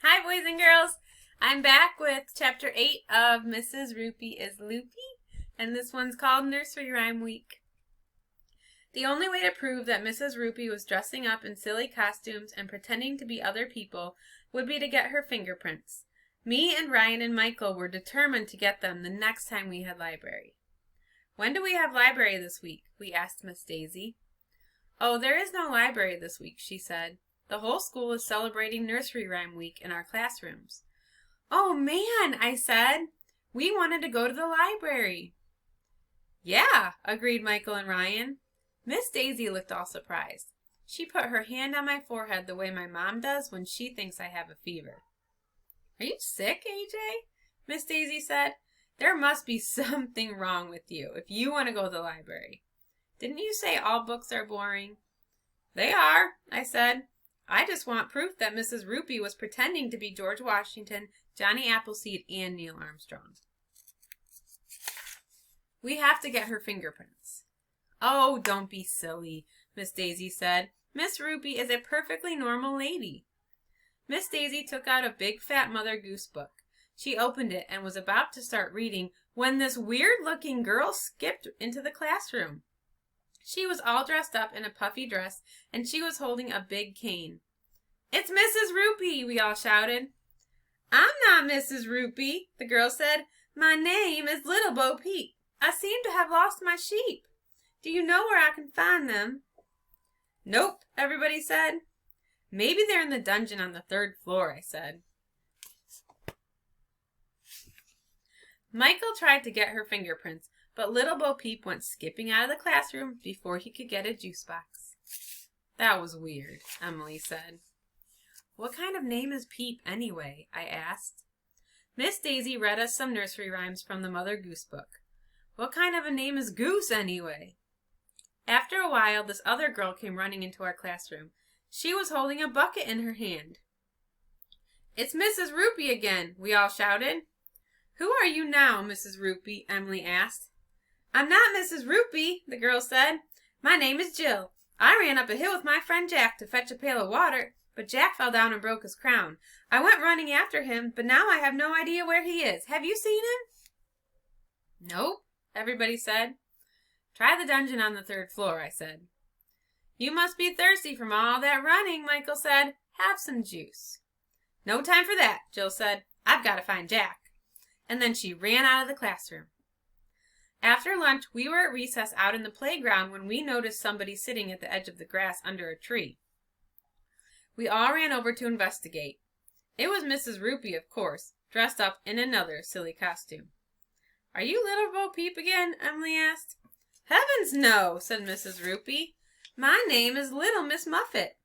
Hi, boys and girls. I'm back with Chapter 8 of Mrs. Roopy is Loopy, and this one's called Nursery Rhyme Week. The only way to prove that Mrs. Roopy was dressing up in silly costumes and pretending to be other people would be to get her fingerprints. Me and Ryan and Michael were determined to get them the next time we had library. "When do we have library this week?" we asked Miss Daisy. "Oh, there is no library this week," she said. "The whole school is celebrating Nursery Rhyme Week in our classrooms." "Oh, man," I said. "We wanted to go to the library." "Yeah," agreed Michael and Ryan. Miss Daisy looked all surprised. She put her hand on my forehead the way my mom does when she thinks I have a fever. "Are you sick, AJ?" Miss Daisy said. "There must be something wrong with you if you want to go to the library. Didn't you say all books are boring?" "They are," I said. "I just want proof that Mrs. Roopy was pretending to be George Washington, Johnny Appleseed, and Neil Armstrong." "We have to get her fingerprints." "Oh, don't be silly," Miss Daisy said. "Miss Roopy is a perfectly normal lady." Miss Daisy took out a big fat Mother Goose book. She opened it and was about to start reading when this weird-looking girl skipped into the classroom. She was all dressed up in a puffy dress, and she was holding a big cane. "It's Mrs. Roopy!" we all shouted. "I'm not Mrs. Roopy," the girl said. "My name is Little Bo Peep. I seem to have lost my sheep. Do you know where I can find them?" "Nope," everybody said. "Maybe they're in the dungeon on the 3rd floor," I said. Michael tried to get her fingerprints, but Little Bo Peep went skipping out of the classroom before he could get a juice box. "That was weird," Emily said. "What kind of name is Peep anyway?" I asked. Miss Daisy read us some nursery rhymes from the Mother Goose book. "What kind of a name is Goose anyway?" After a while, this other girl came running into our classroom. She was holding a bucket in her hand. "It's Mrs. Roopy again," we all shouted. "Who are you now, Mrs. Roopy?" Emily asked. "I'm not Mrs. Roopy," the girl said. "My name is Jill. I ran up a hill with my friend Jack to fetch a pail of water, but Jack fell down and broke his crown. I went running after him, but now I have no idea where he is. Have you seen him?" "Nope," everybody said. "Try the dungeon on the 3rd floor," I said. "You must be thirsty from all that running," Michael said. "Have some juice." "No time for that," Jill said. "I've got to find Jack." And then she ran out of the classroom. After lunch, we were at recess out in the playground when we noticed somebody sitting at the edge of the grass under a tree. We all ran over to investigate. It was Mrs. Roopy, of course, dressed up in another silly costume. "Are you Little Bo Peep again?" Emily asked. "Heavens, no," said Mrs. Roopy. "My name is Little Miss Muffet.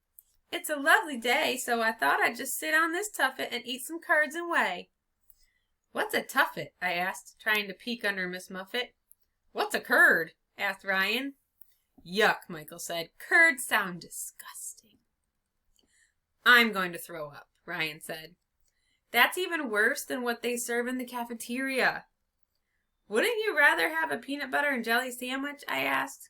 It's a lovely day, so I thought I'd just sit on this tuffet and eat some curds and whey." "What's a tuffet?" I asked, trying to peek under Miss Muffet. "What's a curd?" asked Ryan. "Yuck," Michael said. "Curds sound disgusting." "I'm going to throw up," Ryan said. "That's even worse than what they serve in the cafeteria." "Wouldn't you rather have a peanut butter and jelly sandwich?" I asked.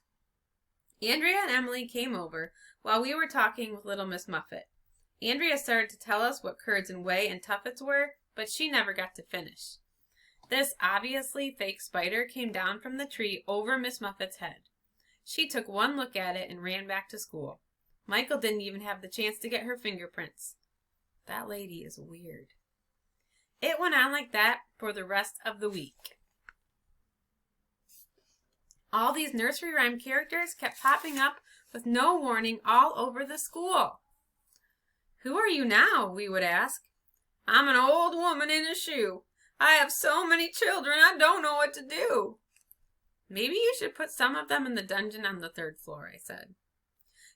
Andrea and Emily came over while we were talking with little Miss Muffet. Andrea started to tell us what curds and whey and tuffets were, but she never got to finish. This obviously fake spider came down from the tree over Miss Muffet's head. She took one look at it and ran back to school. Michael didn't even have the chance to get her fingerprints. That lady is weird. It went on like that for the rest of the week. All these nursery rhyme characters kept popping up with no warning all over the school. "Who are you now?" we would ask. "I'm an old woman in a shoe. I have so many children I don't know what to do." "Maybe you should put some of them in the dungeon on the 3rd floor," I said.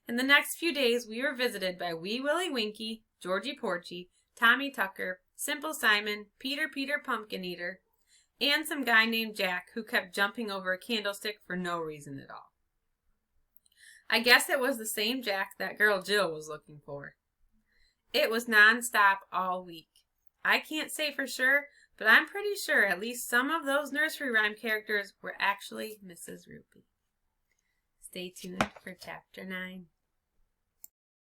In the next few days we were visited by Wee Willie Winkie, Georgie Porgy, Tommy Tucker, Simple Simon, Peter Pumpkin Eater, and some guy named Jack who kept jumping over a candlestick for no reason at all. I guess it was the same Jack that girl Jill was looking for. It was non-stop all week. I can't say for sure, but I'm pretty sure at least some of those nursery rhyme characters were actually Mrs. Roopy. Stay tuned for Chapter 9.